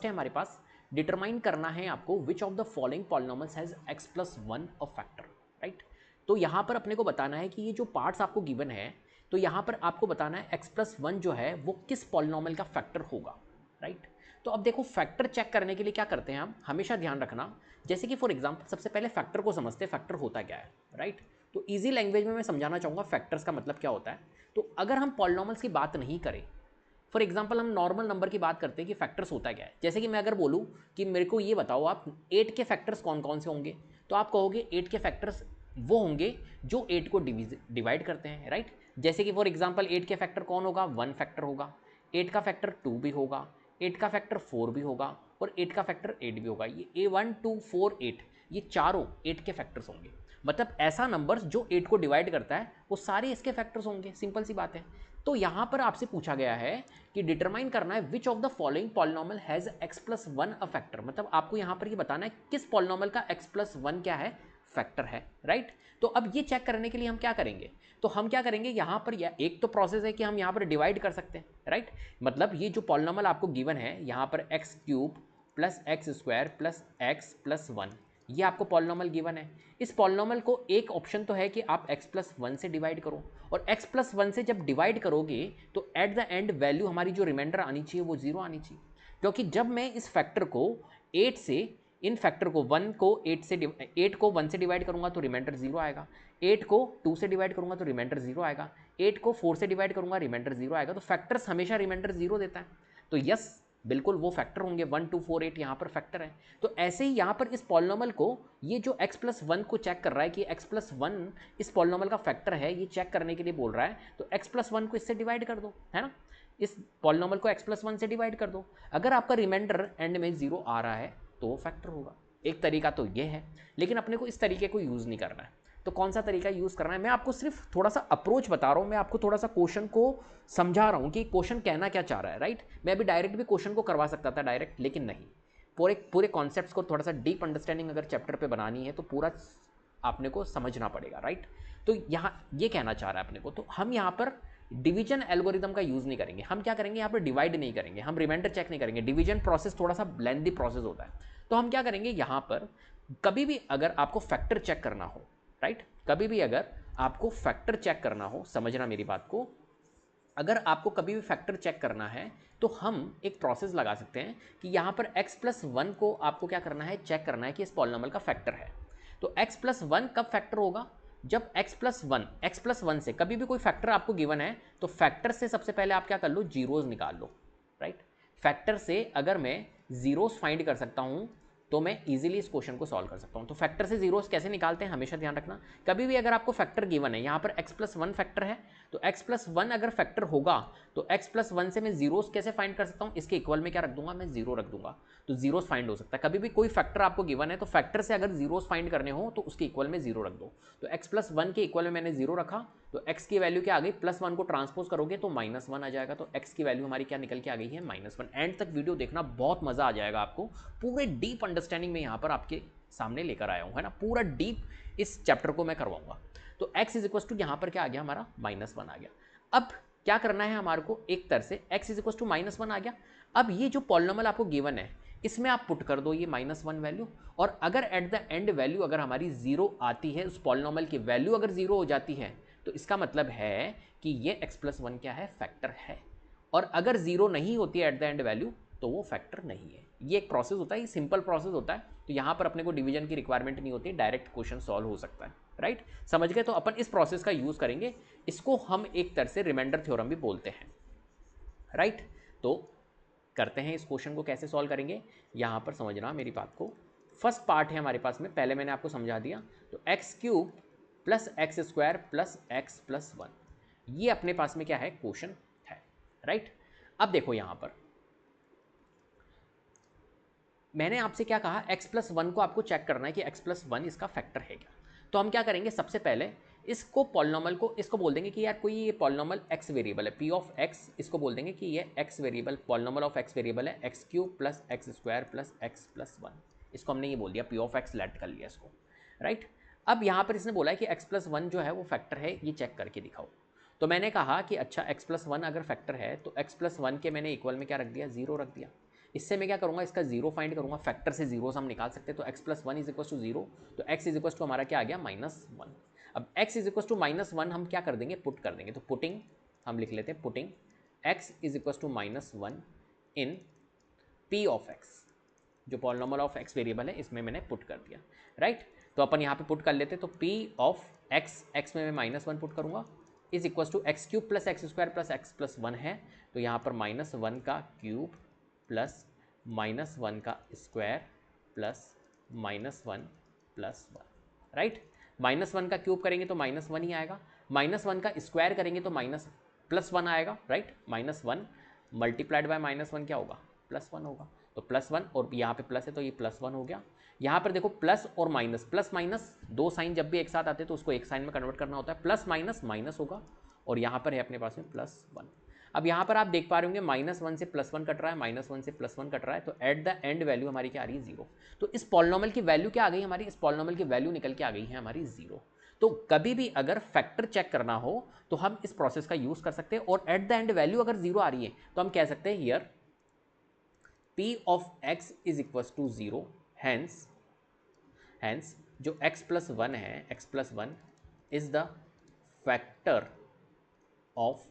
है हमारे पास डिटरमाइन करना है आपको which of the following polynomials has x plus one a factor, right. तो यहाँ पर अपने को बताना है कि ये जो पार्ट्स आपको गिवन है, तो यहाँ पर आपको बताना है x प्लस वन जो है वो किस पॉलिनोमियल का फैक्टर होगा, राइट। तो अब देखो फैक्टर चेक करने के लिए क्या करते हैं हम, हमेशा ध्यान रखना, जैसे कि फॉर एग्जांपल सबसे पहले फैक्टर को समझते हैं, फैक्टर होता क्या है, राइट। तो इजी लैंग्वेज में मैं समझाना चाहूँगा फैक्टर्स का मतलब क्या होता है। तो अगर हम पॉलिनोमियल्स की बात नहीं करें, फॉर एग्जाम्पल हम नॉर्मल नंबर की बात करते हैं कि फैक्टर्स होता क्या है, जैसे कि मैं अगर बोलूँ कि मेरे को ये बताओ आप 8 के फैक्टर्स कौन कौन से होंगे, तो आप कहोगे 8 के फैक्टर्स वो होंगे जो 8 को डिवाइड करते हैं, राइट। जैसे कि फॉर एग्जाम्पल 8 के फैक्टर कौन होगा, 1 फैक्टर होगा, 8 का फैक्टर 2 भी होगा, 8 का फैक्टर 4 भी होगा और 8 का फैक्टर 8 भी होगा। ये A1 2 4 8 ये चारों 8 के फैक्टर्स होंगे। मतलब ऐसा नंबर जो 8 को डिवाइड करता है वो सारे इसके फैक्टर्स होंगे, सिंपल सी बात है। तो यहाँ पर आपसे पूछा गया है कि डिटरमाइन करना है which of the following polynomial has x plus one a factor, मतलब आपको यहाँ पर ये बताना है किस पॉलिनोमियल का x प्लस वन क्या है, फैक्टर है, राइट। तो अब ये चेक करने के लिए हम क्या करेंगे, तो हम क्या करेंगे यहाँ पर, या एक तो प्रोसेस है कि हम यहाँ पर डिवाइड कर सकते हैं, राइट। मतलब ये जो पॉलिनोमियल आपको गिवन है यहाँ पर x cube plus x square plus x plus one, ये आपको पॉलिनोमियल गिवन है। इस पॉलिनोमियल को एक ऑप्शन तो है कि आप x प्लस वन से डिवाइड करो, और x प्लस वन से जब डिवाइड करोगे तो एट द एंड वैल्यू हमारी जो रिमाइंडर आनी चाहिए वो 0 आनी चाहिए, क्योंकि जब मैं इस फैक्टर को 8 से, इन फैक्टर को 1 को 8 को 1 से डिवाइड करूंगा तो रिमाइंडर 0 आएगा, 8 को 2 से डिवाइड करूंगा तो रिमाइंडर 0 आएगा, 8 को 4 से डिवाइड करूंगा रिमाइंडर 0 आएगा। तो फैक्टर्स हमेशा रिमाइंडर 0 देता है, तो यस बिल्कुल वो फैक्टर होंगे, 1 2 4 8 यहाँ पर फैक्टर है। तो ऐसे ही यहाँ पर इस पॉलिनोमियल को, ये जो x प्लस वन को चेक कर रहा है कि x प्लस वन इस पॉलिनोमियल का फैक्टर है, ये चेक करने के लिए बोल रहा है, तो x प्लस वन को इससे डिवाइड कर दो, है ना, इस पॉलिनोमियल को x प्लस वन से डिवाइड कर दो। अगर आपका रिमाइंडर एंड में 0 आ रहा है तो वो फैक्टर होगा। एक तरीका तो ये है, लेकिन अपने को इस तरीके को यूज़ नहीं करना है। तो कौन सा तरीका यूज़ करना है, मैं आपको सिर्फ थोड़ा सा अप्रोच बता रहा हूँ, मैं आपको थोड़ा सा क्वेश्चन को समझा रहा हूँ कि क्वेश्चन कहना क्या चाह रहा है, राइट। मैं अभी डायरेक्ट भी क्वेश्चन को करवा सकता था डायरेक्ट, लेकिन नहीं, पूरे कॉन्सेप्ट्स को थोड़ा सा डीप अंडरस्टैंडिंग अगर चैप्टर पे बनानी है तो पूरा आपने को समझना पड़ेगा, राइट। तो यहाँ ये कहना चाह रहा है अपने को, तो हम यहाँ पर डिवीजन एल्गोरिदम का यूज़ नहीं करेंगे, हम क्या करेंगे यहाँ पर डिवाइड नहीं करेंगे, हम रिमाइंडर चेक नहीं करेंगे, डिवीजन प्रोसेस थोड़ा सा लेंथी प्रोसेस होता है। तो हम क्या करेंगे यहाँ पर, कभी भी अगर आपको फैक्टर चेक करना हो, राइट, कभी भी अगर आपको फैक्टर चेक करना हो, समझना मेरी बात को, अगर आपको कभी भी फैक्टर चेक करना है तो हम एक प्रोसेस लगा सकते हैं कि यहाँ पर x प्लस वन को आपको क्या करना है, चेक करना है कि इस पॉलिनोमियल का फैक्टर है। तो x प्लस वन कब फैक्टर होगा, जब x प्लस वन से कभी भी कोई फैक्टर आपको गिवन है तो फैक्टर से सबसे पहले आप क्या कर लो, जीरोज निकाल लो, राइट। फैक्टर से अगर मैं जीरोस फाइंड कर सकता हूँ तो मैं इजीली इस क्वेश्चन को सॉल्व कर सकता हूँ। तो फैक्टर से जीरोस कैसे निकालते हैं हमेशा ध्यान रखना, कभी भी अगर आपको फैक्टर गिवन है, यहाँ पर x प्लस वन फैक्टर है, तो x प्लस वन अगर फैक्टर होगा तो x प्लस वन से मैं जीरोस कैसे फाइंड कर सकता हूँ, इसके इक्वल में क्या रख दूंगा, मैं जीरो रख दूंगा, तो जीरोस फाइंड हो सकता है। कभी भी कोई फैक्टर आपको गिवन है तो फैक्टर से अगर जीरोस फाइंड करने हो तो उसके इक्वल में जीरो रख दो। तो x प्लस वन के इक्वल में मैंने जीरो रखा, तो x की वैल्यू क्या आ गई, प्लस वन को ट्रांसपोज करोगे तो माइनस वन आ जाएगा, तो x की वैल्यू हमारी क्या निकल के आ गई है, माइनस वन। एंड तक वीडियो देखना, बहुत मजा आ जाएगा आपको, पूरे डीप अंडरस्टैंडिंग में यहाँ पर आपके सामने लेकर आया हूँ, है ना, पूरा डीप इस चैप्टर को मैं करवाऊंगा। तो x इज इक्वल टू यहाँ पर क्या आ गया हमारा, माइनस वन आ गया। अब क्या करना है हमारे को, एक तरह से x is equal to minus one आ गया। अब ये जो पॉलिनोमियल आपको गिवन है इसमें आप पुट कर दो ये माइनस वन वैल्यू, और अगर एट द एंड वैल्यू अगर हमारी जीरो आती है, उस पॉलिनोमियल की वैल्यू अगर जीरो हो जाती है तो इसका मतलब है कि ये x प्लस वन क्या है, फैक्टर है। और अगर जीरो नहीं होती है एट द एंड वैल्यू तो वो फैक्टर नहीं है। ये एक प्रोसेस होता है, ये सिंपल प्रोसेस होता है, तो यहाँ पर अपने को डिवीजन की रिक्वायरमेंट नहीं होती, डायरेक्ट क्वेश्चन सॉल्व हो सकता है, राइट। समझ गए, तो अपन इस प्रोसेस का यूज करेंगे, इसको हम एक तरह से रिमाइंडर थ्योरम भी बोलते हैं, राइट। तो करते हैं इस क्वेश्चन को कैसे सॉल्व करेंगे, यहाँ पर समझना मेरी बात को। फर्स्ट पार्ट है हमारे पास में, पहले मैंने आपको समझा दिया, तो x cube plus x square plus x plus one, ये अपने पास में क्या है, क्वेश्चन है, राइट। अब देखो यहाँ पर मैंने आपसे क्या कहा, x प्लस वन को आपको चेक करना है कि x प्लस वन इसका फैक्टर है क्या। तो हम क्या करेंगे, सबसे पहले इसको पॉलिनोमियल को, इसको बोल देंगे कि यार कोई ये पॉलिनोमियल x वेरिएबल है, p ऑफ x, इसको बोल देंगे कि ये x variable, polynomial of x variable है x cube plus x square plus x plus one, इसको हमने ये बोल दिया p ऑफ x, लेट कर लिया इसको, राइट। अब यहाँ पर इसने बोला है कि x प्लस वन जो है वो फैक्टर है, ये चेक करके दिखाओ। तो मैंने कहा कि अच्छा x प्लस वन अगर फैक्टर है तो x प्लस वन के मैंने इक्वल में क्या रख दिया, जीरो रख दिया। इससे मैं क्या करूँगा, इसका जीरो फाइंड करूँगा, फैक्टर से जीरो हम निकाल सकते हैं। तो x plus one is equal to zero, तो x इज इक्वल टू हमारा क्या आ गया, -1। अब x इज इक्वल टू -1 हम क्या कर देंगे, पुट कर देंगे। तो पुटिंग हम लिख लेते हैं, putting x is equal to -1 in p of x, जो पॉलिनॉमियल ऑफ x वेरिएबल है इसमें मैंने पुट कर दिया, राइट। तो अपन यहाँ पे पुट कर लेते हैं। तो p ऑफ x में मैं -1 पुट करूँगा, is equal to x cube plus x square plus x plus one है। तो यहाँ पर -1 का क्यूब प्लस -1 का स्क्वायर प्लस -1 प्लस 1, राइट। -1 का क्यूब करेंगे तो -1 ही आएगा, -1 का स्क्वायर करेंगे तो +1 आएगा, राइट। -1 मल्टीप्लाइड बाय -1 क्या होगा, +1 होगा। तो +1 और यहाँ पे प्लस है तो ये +1 हो गया। यहाँ पर देखो प्लस और माइनस, प्लस माइनस दो साइन जब भी एक साथ आते हैं तो उसको एक साइन में कन्वर्ट करना होता है, प्लस माइनस माइनस होगा, और यहाँ पर है अपने पास में +1। अब यहाँ पर आप देख पा रहे होंगे -1 से +1 कट रहा है, -1 से +1 कट रहा है, तो एट द एंड वैल्यू हमारी क्या आ रही है, 0। तो इस पॉलिनॉमियल की वैल्यू क्या आ गई हमारी, इस पॉलिनॉमियल की वैल्यू निकल के आ गई है हमारी 0। तो कभी भी अगर फैक्टर चेक करना हो तो हम इस प्रोसेस का यूज कर सकते हैं, और एट द एंड वैल्यू अगर 0 आ रही है तो हम कह सकते हैं here p of x is equal to 0, hence जो x प्लस 1 है, x plus 1 is the factor of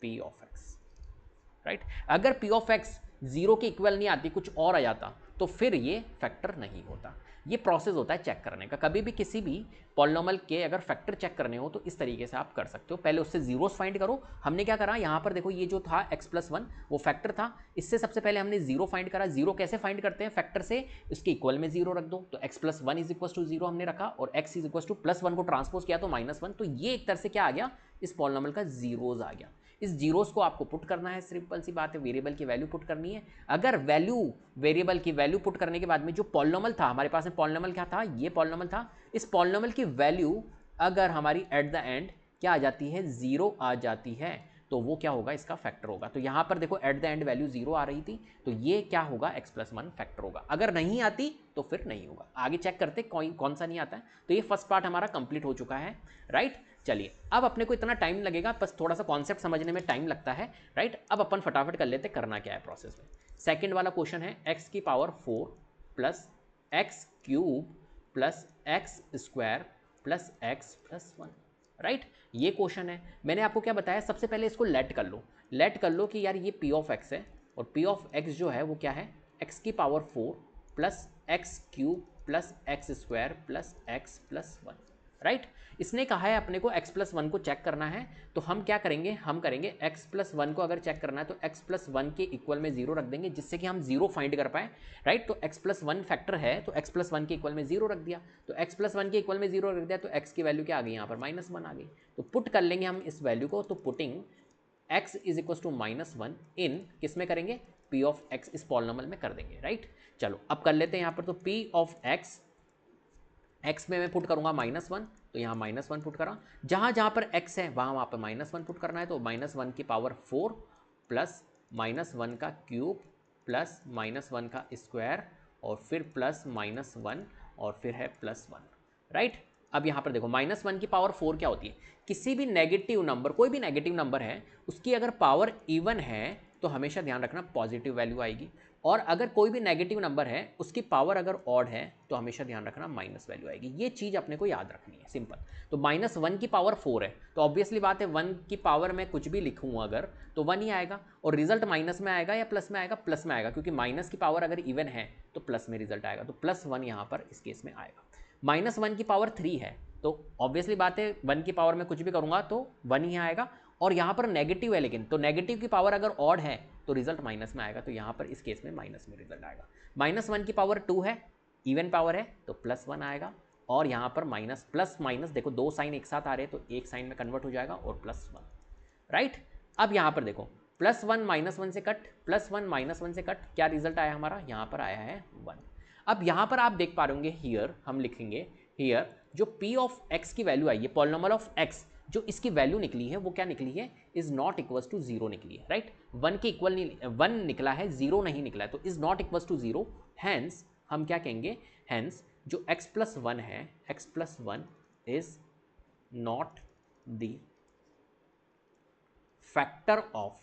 p of x, right. अगर p ऑफ x 0 के इक्वल नहीं आती, कुछ और आ जाता, तो फिर ये फैक्टर नहीं होता। ये प्रोसेस होता है चेक करने का। कभी भी किसी भी पॉलिनॉमियल के अगर फैक्टर चेक करने हो तो इस तरीके से आप कर सकते हो। पहले उससे जीरोस फाइंड करो। हमने क्या करा, यहाँ पर देखो ये जो था x प्लस 1 वो फैक्टर था, इससे सबसे पहले हमने जीरो फाइंड करा। जीरो कैसे फाइंड करते हैं, फैक्टर से इसके इक्वल में जीरो रख दो। तो x plus 1 is equal to 0 हमने रखा, और x इज इक्वल टू +1 को ट्रांसपोज किया तो -1। तो ये एक तरह से क्या आ गया, इस पॉलिनॉमियल का जीरोस आ गया। इस जीरोस को आपको पुट करना है, सिंपल सी बात है, वेरिएबल की वैल्यू पुट करनी है। अगर वेरिएबल की वैल्यू पुट करने के बाद में जो पॉलिनॉमियल था हमारे पास में, पॉलिनॉमियल क्या था, ये पॉलिनॉमियल था, इस पॉलिनॉमियल की वैल्यू अगर हमारी एट द एंड क्या आ जाती है, 0 आ जाती है, तो वो क्या होगा, इसका फैक्टर होगा। तो यहां पर देखो एट द एंड वैल्यू 0 आ रही थी, तो ये क्या होगा, x प्लस 1 फैक्टर होगा। अगर नहीं आती तो फिर नहीं होगा। आगे चेक करते कौन सा नहीं आता है। तो ये फर्स्ट पार्ट हमारा कंप्लीट हो चुका है, राइट। चलिए अब अपने को इतना टाइम लगेगा, बस थोड़ा सा कॉन्सेप्ट समझने में टाइम लगता है, राइट। अब अपन फटाफट कर लेते, करना क्या है प्रोसेस में। सेकेंड वाला क्वेश्चन है x की power 4 plus x cube plus x square plus x plus 1, right. ये क्वेश्चन है। मैंने आपको क्या बताया, सबसे पहले इसको लेट कर लो कि यार ये p ऑफ x है, और p ऑफ x जो है वो क्या है, x की power 4 plus x cube plus x square plus x plus 1, right. इसने कहा है अपने को x प्लस 1 को चेक करना है, तो हम क्या करेंगे, हम करेंगे x प्लस 1 को अगर चेक करना है तो x प्लस 1 के इक्वल में 0 रख देंगे, जिससे कि हम 0 फाइंड कर पाए, राइट। तो x प्लस 1 फैक्टर है, तो x प्लस 1 के इक्वल में 0 रख दिया। तो x प्लस 1 के इक्वल में 0 रख दिया, तो x की वैल्यू क्या आ गई, यहाँ पर -1 आ गई। तो पुट कर लेंगे हम इस वैल्यू को। तो putting x is equal to -1 in किस में करेंगे, p ऑफ x, इस पॉलिनॉमियल में कर देंगे, राइट। चलो अब कर लेते हैं यहाँ पर। तो p ऑफ x में मैं पुट करूंगा -1, तो यहाँ -1 पुट करा। जहाँ जहाँ पर x है वहाँ पर -1 पुट करना है। तो -1 की पावर 4 प्लस -1 का क्यूब प्लस -1 का स्क्वायर और फिर प्लस -1 और फिर है +1, राइट। अब यहाँ पर देखो -1 की पावर 4 क्या होती है, किसी भी नेगेटिव नंबर, कोई भी नेगेटिव नंबर है उसकी अगर पावर इवन है तो हमेशा ध्यान रखना पॉजिटिव वैल्यू आएगी, और अगर कोई भी नेगेटिव नंबर है उसकी पावर अगर ऑड है तो हमेशा ध्यान रखना माइनस वैल्यू आएगी। ये चीज़ अपने को याद रखनी है, सिंपल। तो -1 की पावर 4 है, तो ऑब्वियसली बात है 1 की पावर में कुछ भी लिखूँ अगर तो 1 ही आएगा, और रिजल्ट माइनस में आएगा या प्लस में आएगा, प्लस में आएगा, क्योंकि माइनस की पावर अगर इवन है तो प्लस में रिजल्ट आएगा। तो +1 यहाँ पर इस केस में आएगा। -1 की पावर 3 है, तो ऑब्वियसली बात है 1 की पावर में कुछ भी करूँगा तो 1 ही आएगा, और यहाँ पर नेगेटिव है, लेकिन तो नेगेटिव की पावर अगर ऑड है तो रिजल्ट माइनस में आएगा, तो यहाँ पर इस केस में माइनस में रिजल्ट आएगा। -1 की पावर 2 है, इवन पावर है, तो +1 आएगा, और यहाँ पर माइनस प्लस माइनस देखो दो साइन एक साथ आ रहे हैं तो एक साइन में कन्वर्ट हो जाएगा और +1, राइट। अब यहाँ पर देखो +1 -1 से कट, +1 -1 से कट, क्या रिजल्ट आया हमारा, यहाँ पर आया है 1। अब यहाँ पर आप देख पा रहे होंगे, हियर हम लिखेंगे, हियर जो p ऑफ x की वैल्यू आई है, पॉलिनॉमियल ऑफ x जो इसकी वैल्यू निकली है वो क्या निकली है, इज नॉट इक्वल टू 0 निकली है, राइट। 1 के इक्वल नहीं, 1 निकला है, 0 नहीं निकला है, तो is not equal to 0। Hence हम क्या कहेंगे, हैंस जो x प्लस 1 है, x plus 1 is not the factor of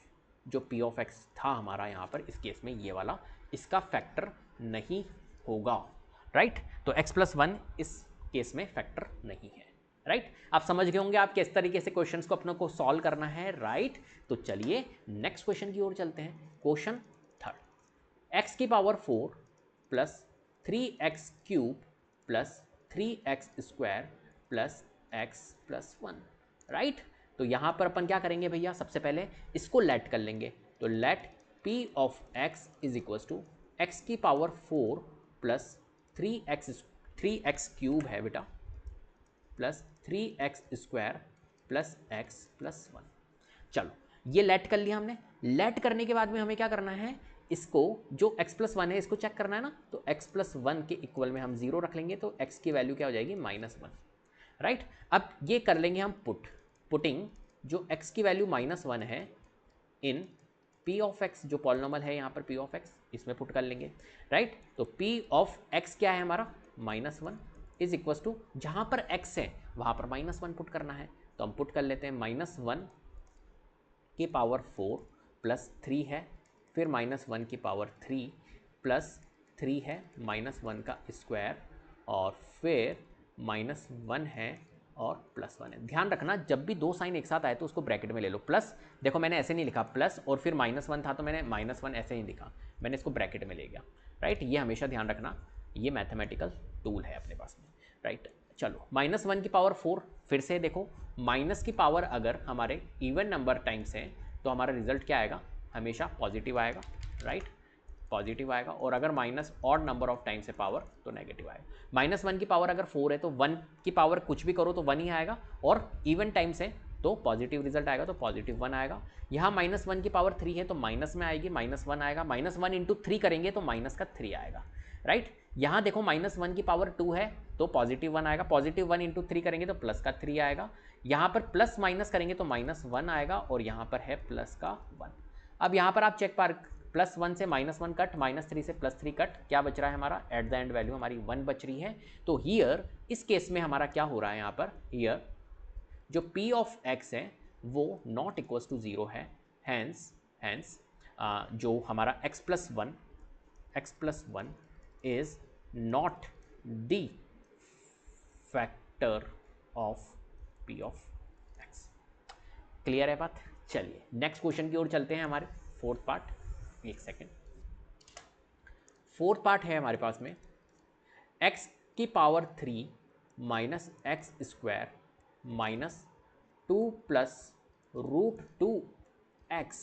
जो p ऑफ x था हमारा यहाँ पर, इस केस में ये वाला इसका फैक्टर नहीं होगा, राइट। तो x+1 इस केस में फैक्टर नहीं है, राइट। आप समझ गए होंगे आप किस तरीके से क्वेश्चंस को अपने को सॉल्व करना है, राइट। तो चलिए नेक्स्ट क्वेश्चन की ओर चलते हैं। क्वेश्चन थर्ड, x की power 4 plus 3x³ plus 3x² plus x+1, right. तो यहां पर अपन क्या करेंगे भैया, सबसे पहले इसको लेट कर लेंगे। तो let p of x is equal to x की पावर 4 प्लस 3x³ है बेटा प्लस 3x² प्लस x+1। चलो ये लेट कर लिया हमने। लेट करने के बाद में हमें क्या करना है, इसको जो x+1 है इसको चेक करना है ना। तो x+1 के इक्वल में हम 0 रख लेंगे तो x की वैल्यू क्या हो जाएगी, -1, राइट। अब ये कर लेंगे हम पुटिंग जो x की वैल्यू -1 है इन p ऑफ x, जो पॉलिनॉमियल है यहाँ पर p ऑफ x, इसमें पुट कर लेंगे, राइट। तो p ऑफ x क्या है हमारा, -1 इज इक्वल टू जहाँ पर x है वहाँ पर -1 पुट करना है। तो हम पुट कर लेते हैं -1 की पावर 4 प्लस 3 है, फिर -1 की पावर 3 प्लस 3 है, -1 का स्क्वायर और फिर -1 है और +1 है। ध्यान रखना जब भी दो साइन एक साथ आए तो उसको ब्रैकेट में ले लो। प्लस देखो मैंने ऐसे नहीं लिखा प्लस और फिर -1 था तो मैंने -1 ऐसे ही लिखा, मैंने इसको ब्रैकेट में ले गया, राइट। ये हमेशा ध्यान रखना, ये मैथमेटिकल टूल है अपने पास में, राइट। चलो -1 की पावर 4, फिर से देखो माइनस की पावर अगर हमारे इवन नंबर टाइम्स हैं तो हमारा रिजल्ट क्या आएगा, हमेशा पॉजिटिव आएगा, राइट, पॉजिटिव आएगा। और अगर minus odd number of times है पावर तो नेगेटिव आएगा। -1 की पावर अगर 4 है तो 1 की पावर कुछ भी करो तो 1 ही आएगा, और इवन टाइम्स है तो पॉजिटिव रिजल्ट आएगा, तो पॉजिटिव 1 आएगा। यहाँ -1 की पावर 3 है तो माइनस में आएगी, -1 आएगा, -1 इंटू 3 करेंगे तो माइनस का 3 आएगा, राइट। यहाँ देखो -1 की पावर 2 है तो पॉजिटिव 1 आएगा, पॉजिटिव 1 इंटू 3 करेंगे तो प्लस का 3 आएगा। यहाँ पर प्लस माइनस करेंगे तो -1 आएगा, और यहाँ पर है प्लस का 1। अब यहाँ पर आप चेक पार, +1 से -1 कट, -3 से +3 कट, क्या बच रहा है हमारा, एट द एंड वैल्यू हमारी 1 बच रही है। तो हियर इस केस में हमारा क्या हो रहा है, यहाँ पर हियर जो p ऑफ x है वो नॉट इक्वल्स टू 0 है, हैंस जो हमारा x+1 is not the factor of p of x। Clear है बात। चलिए नेक्स्ट क्वेश्चन की ओर चलते हैं, हमारे फोर्थ पार्ट। एक सेकेंड, फोर्थ पार्ट है हमारे पास में, x की power 3 minus x² minus 2 plus √2x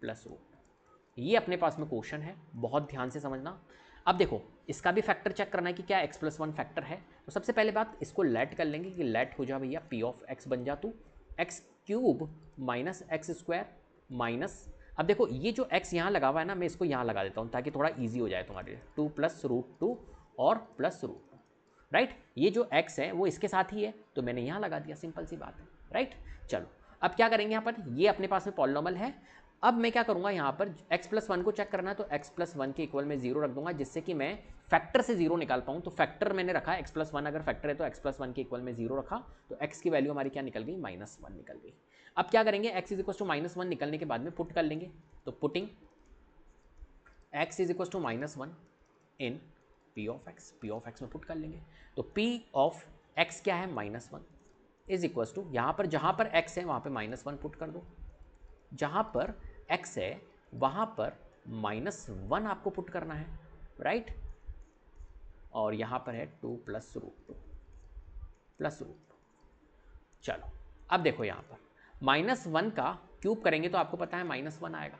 plus √2। ये अपने पास में क्वेश्चन है, बहुत ध्यान से समझना। अब देखो इसका भी फैक्टर चेक करना है कि क्या x+1 फैक्टर है। तो सबसे पहले बात इसको लेट कर लेंगे कि लेट हो जा भैया p ऑफ x बन जा, तू x³ माइनस x² माइनस, अब देखो ये जो x यहाँ लगा हुआ है ना, मैं इसको यहाँ लगा देता हूँ ताकि थोड़ा ईजी हो जाए तुम्हारे लिए, 2 प्लस √2 और प्लस √2, राइट। ये जो x है वो इसके साथ ही है तो मैंने यहाँ लगा दिया, सिंपल सी बात है, राइट। चलो अब क्या करेंगे, यहाँ पर ये अपने पास में पॉलिनॉमियल है। अब मैं क्या करूँगा, यहाँ पर x+1 को चेक करना है तो x+1 के इक्वल में 0 रख दूंगा, जिससे कि मैं फैक्टर से 0 निकाल पाऊँ। तो फैक्टर मैंने रखा है x+1, अगर फैक्टर है तो x+1 के इक्वल में 0 रखा, तो x की वैल्यू हमारी क्या निकल गई, -1 निकल गई। अब क्या करेंगे, x इज इक्वल टू -1 निकलने के बाद में पुट कर लेंगे। तो putting x is equal to -1 in p of x में पुट कर लेंगे। तो p ऑफ x क्या है, -1 इज इक्वल टू, यहाँ पर जहाँ पर x है वहाँ पर -1 पुट कर दो, जहाँ पर x है वहाँ पर -1 आपको पुट करना है, राइट। और यहाँ पर है 2 प्लस √2। चलो अब देखो यहाँ पर -1 का क्यूब करेंगे तो आपको पता है -1 आएगा,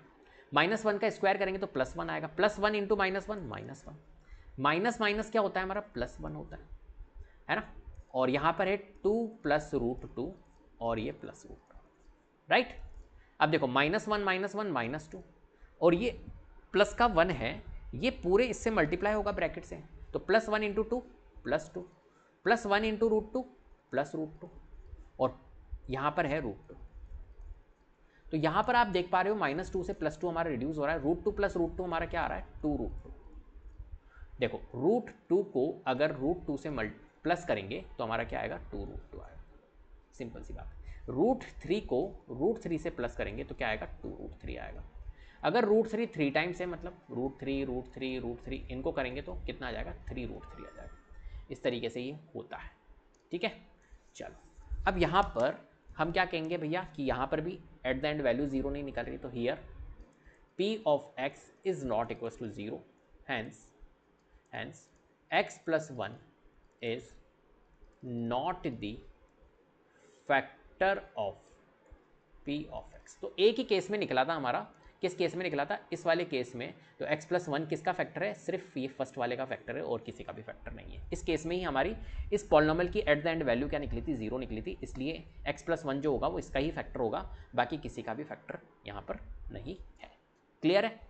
-1 का स्क्वायर करेंगे तो +1 आएगा, +1 इंटू -1 -1, माइनस माइनस क्या होता है हमारा, +1 होता है ना। और यहाँ पर है 2 प्लस √2 और ये प्लस √2, राइट। अब देखो -1 -2 और ये प्लस का 1 है, ये पूरे इससे मल्टीप्लाई होगा ब्रैकेट से, तो +1 इंटू 2 +2 +1 इंटू √2 प्लस √2 और यहाँ पर है √2। तो यहाँ पर आप देख पा रहे हो -2 से +2 हमारा रिड्यूस हो रहा है, √2 प्लस √2 हमारा क्या आ रहा है, 2√2। देखो √2 को अगर √2 से प्लस करेंगे तो हमारा क्या आएगा, 2√2 आएगा, सिंपल सी बात है। √3 को √3 से प्लस करेंगे तो क्या आएगा, 2√3 आएगा। अगर रूट थ्री 3 टाइम्स है, मतलब रूट थ्री इनको करेंगे तो कितना आ जाएगा, 3 रूट थ्री आ जाएगा। इस तरीके से ये होता है, ठीक है। चलो अब यहाँ पर हम क्या कहेंगे भैया कि यहाँ पर भी at the end value zero नहीं निकल रही, तो here p of x is not equal to zero, hence x plus one is not the factor of p of x। तो एक ही केस में निकला था हमारा, किस केस में निकला था, इस वाले केस में। तो x प्लस वन किसका फैक्टर है, सिर्फ ये फर्स्ट वाले का फैक्टर है और किसी का भी फैक्टर नहीं है। इस केस में ही हमारी इस पॉलिनॉमियल की एट द एंड वैल्यू क्या निकली थी, जीरो निकली थी, इसलिए x प्लस वन जो होगा वो इसका ही फैक्टर होगा, बाकी किसी का भी फैक्टर यहाँ पर नहीं है। क्लियर है।